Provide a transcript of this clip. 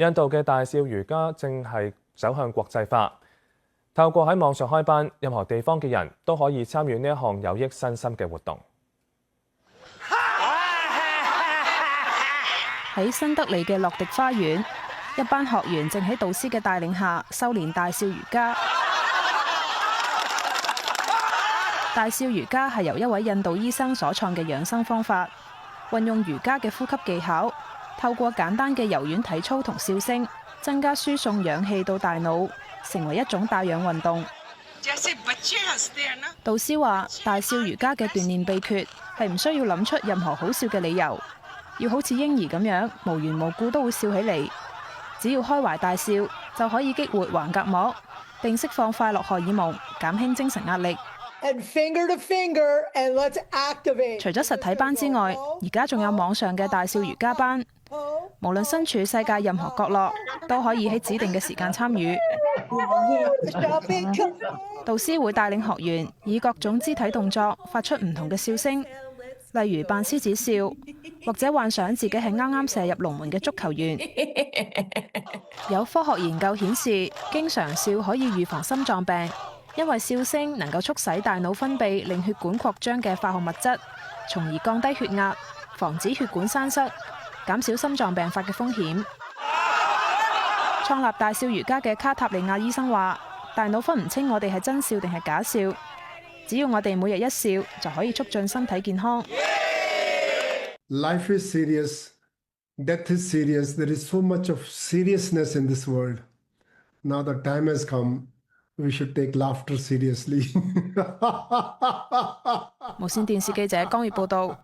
印度嘅大笑瑜伽正係走向國際化，透過喺網上開班，任何地方嘅人都可以參與呢一項有益身心嘅活動。喺新德里嘅樂迪花園，一班學員正喺導師嘅帶領下修練大笑瑜伽。大笑瑜伽係由一位印度醫生所創嘅養生方法，運用瑜伽嘅呼吸技巧，透過簡單嘅柔軟體操同笑聲，增加輸送氧氣到大腦，成為一種帶氧運動。導師話，大笑瑜伽嘅鍛煉秘訣係唔需要諗出任何好笑嘅理由，要好似嬰兒咁樣無緣無故都會笑起嚟，只要開懷大笑就可以激活橫膈膜，並釋放快樂荷爾蒙，減輕精神壓力。Finger to finger, and let's activate. 除咗實體班之外，而家仲有網上嘅大笑瑜伽班，無論身處世界任何角落，都可以喺指定嘅時間參與。導師會帶領學員以各種肢體動作發出唔同嘅笑聲，例如扮獅子笑，或者幻想自己係啱啱射入龍門嘅足球員。有科學研究顯示，經常笑可以預防心臟病。因為笑聲能夠促使大腦分泌令血管擴張嘅化學物質，從而降低血壓，防止血管栓塞，減少心臟病發嘅風險。創立大笑瑜伽嘅卡塔利亞醫生話，大腦分唔清我哋係真笑定係假笑，只要我哋每日一笑，就可以促進身體健康。Life is serious, death is serious. There is so much of seriousness in this world. Now the time has come.We should take laughter seriously. 無線電視記者江月報道。